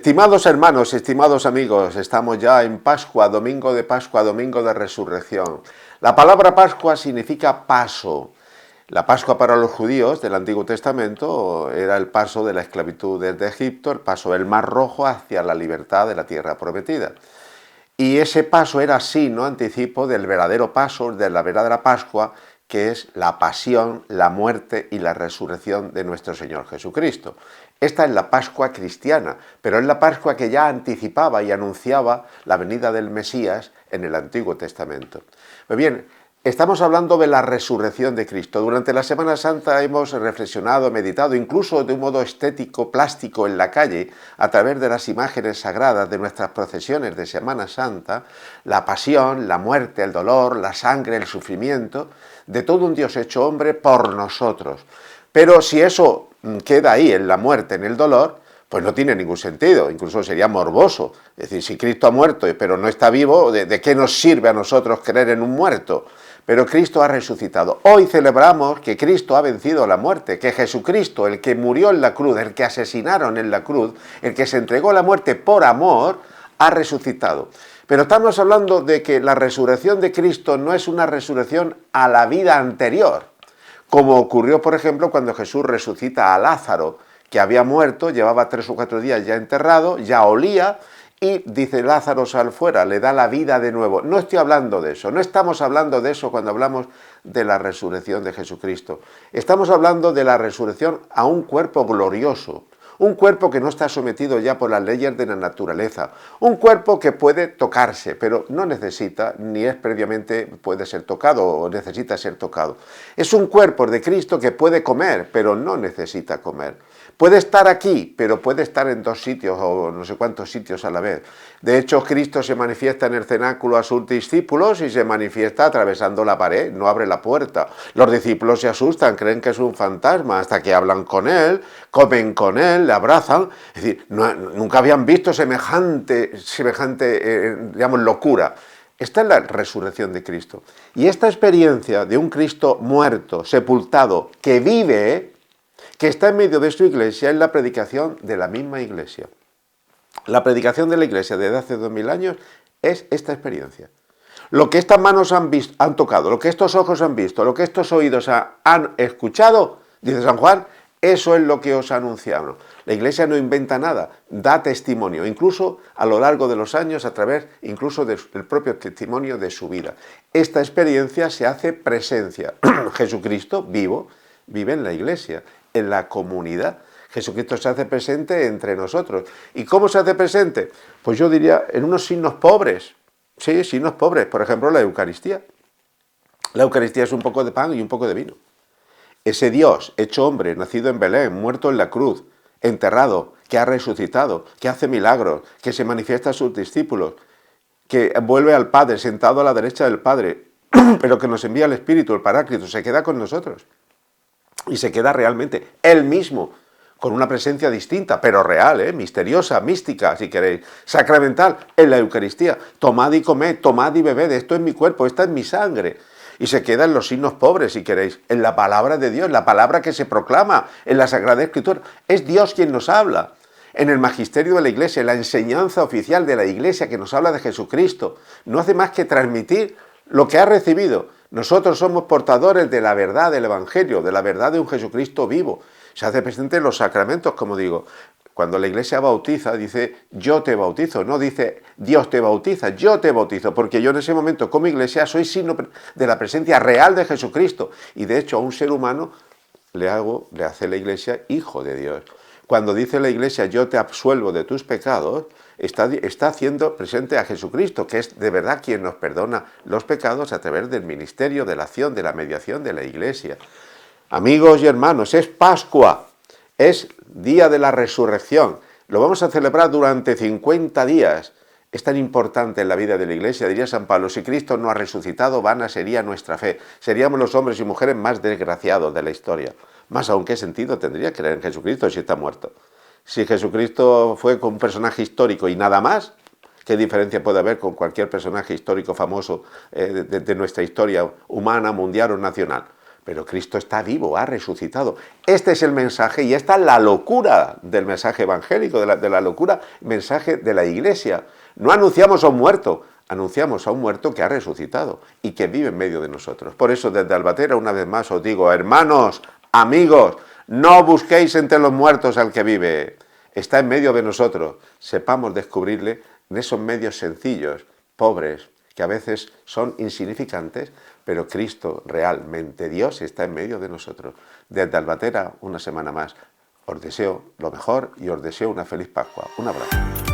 Estimados hermanos, estimados amigos, estamos ya en Pascua, domingo de resurrección. La palabra Pascua significa paso. La Pascua para los judíos del Antiguo Testamento era el paso de la esclavitud desde Egipto, el paso del Mar Rojo hacia la libertad de la tierra prometida. Y ese paso era signo, anticipo del verdadero paso, de la verdadera Pascua, que es la pasión, la muerte y la resurrección de nuestro Señor Jesucristo. Esta es la Pascua cristiana, pero es la Pascua que ya anticipaba y anunciaba la venida del Mesías en el Antiguo Testamento. Muy bien, estamos hablando de la resurrección de Cristo. Durante la Semana Santa hemos reflexionado, meditado, incluso de un modo estético, plástico en la calle, a través de las imágenes sagradas de nuestras procesiones de Semana Santa, la pasión, la muerte, el dolor, la sangre, el sufrimiento, de todo un Dios hecho hombre por nosotros. Pero si eso queda ahí, en la muerte, en el dolor, pues no tiene ningún sentido, incluso sería morboso. Es decir, si Cristo ha muerto pero no está vivo, ¿de qué nos sirve a nosotros creer en un muerto? Pero Cristo ha resucitado. Hoy celebramos que Cristo ha vencido la muerte, que Jesucristo, el que murió en la cruz, el que asesinaron en la cruz, el que se entregó a la muerte por amor, ha resucitado. Pero estamos hablando de que la resurrección de Cristo no es una resurrección a la vida anterior, como ocurrió, por ejemplo, cuando Jesús resucita a Lázaro, que había muerto, llevaba 3 o 4 días ya enterrado, ya olía, y dice Lázaro sal fuera, le da la vida de nuevo. No estoy hablando de eso, no estamos hablando de eso cuando hablamos de la resurrección de Jesucristo. Estamos hablando de la resurrección a un cuerpo glorioso, un cuerpo que no está sometido ya por las leyes de la naturaleza, un cuerpo que puede tocarse, pero no necesita, ni es previamente puede ser tocado o necesita ser tocado. Es un cuerpo de Cristo que puede comer, pero no necesita comer. Puede estar aquí, pero puede estar en 2 sitios o no sé cuántos sitios a la vez. De hecho, Cristo se manifiesta en el cenáculo a sus discípulos y se manifiesta atravesando la pared, no abre la puerta. Los discípulos se asustan, creen que es un fantasma, hasta que hablan con él, comen con él, le abrazan. Es decir, nunca habían visto semejante digamos, locura. Esta es la resurrección de Cristo. Y esta experiencia de un Cristo muerto, sepultado, que vive, que está en medio de su iglesia, es la predicación de la misma iglesia. La predicación de la iglesia desde hace 2000 años es esta experiencia. Lo que estas manos han tocado, lo que estos ojos han visto, lo que estos oídos han escuchado, dice San Juan, eso es lo que os anunciaron. La iglesia no inventa nada, da testimonio, incluso a lo largo de los años, a través incluso del propio testimonio de su vida. Esta experiencia se hace presencia. Jesucristo vivo vive en la iglesia, en la comunidad. Jesucristo se hace presente entre nosotros. ¿Y cómo se hace presente? Pues yo diría en unos signos pobres. Sí, signos pobres. Por ejemplo, la Eucaristía. La Eucaristía es un poco de pan y un poco de vino. Ese Dios hecho hombre, nacido en Belén, muerto en la cruz, enterrado, que ha resucitado, que hace milagros, que se manifiesta a sus discípulos, que vuelve al Padre, sentado a la derecha del Padre, pero que nos envía el Espíritu, el Paráclito, se queda con nosotros. Y se queda realmente Él mismo, con una presencia distinta, pero real, misteriosa, mística, si queréis, sacramental, en la Eucaristía. Tomad y comed, tomad y bebed, esto es mi cuerpo, esta es mi sangre. Y se queda en los signos pobres, si queréis, en la palabra de Dios, la palabra que se proclama en la Sagrada Escritura. Es Dios quien nos habla. En el magisterio de la Iglesia, en la enseñanza oficial de la Iglesia que nos habla de Jesucristo, no hace más que transmitir lo que ha recibido. Nosotros somos portadores de la verdad del Evangelio, de la verdad de un Jesucristo vivo. Se hace presente en los sacramentos, como digo. Cuando la Iglesia bautiza, dice, yo te bautizo, no dice, Dios te bautiza, yo te bautizo, porque yo en ese momento como Iglesia soy signo de la presencia real de Jesucristo. Y de hecho a un ser humano le hace la Iglesia hijo de Dios. Cuando dice la Iglesia, yo te absuelvo de tus pecados, está haciendo presente a Jesucristo, que es de verdad quien nos perdona los pecados a través del ministerio, de la acción, de la mediación de la Iglesia. Amigos y hermanos, es Pascua, es día de la resurrección. Lo vamos a celebrar durante 50 días. Es tan importante en la vida de la Iglesia, diría San Pablo, si Cristo no ha resucitado, vana sería nuestra fe. Seríamos los hombres y mujeres más desgraciados de la historia. Más aún, ¿qué sentido tendría creer en Jesucristo si está muerto? Si Jesucristo fue un personaje histórico y nada más, ¿qué diferencia puede haber con cualquier personaje histórico famoso de nuestra historia humana, mundial o nacional? Pero Cristo está vivo, ha resucitado. Este es el mensaje y esta es la locura del mensaje evangélico, de la locura mensaje de la Iglesia. No anunciamos a un muerto, anunciamos a un muerto que ha resucitado y que vive en medio de nosotros. Por eso desde Albatera una vez más os digo, hermanos, amigos, no busquéis entre los muertos al que vive. Está en medio de nosotros. Sepamos descubrirle en esos medios sencillos, pobres, que a veces son insignificantes, pero Cristo realmente, Dios, está en medio de nosotros. Desde Albatera, una semana más, os deseo lo mejor y os deseo una feliz Pascua. Un abrazo.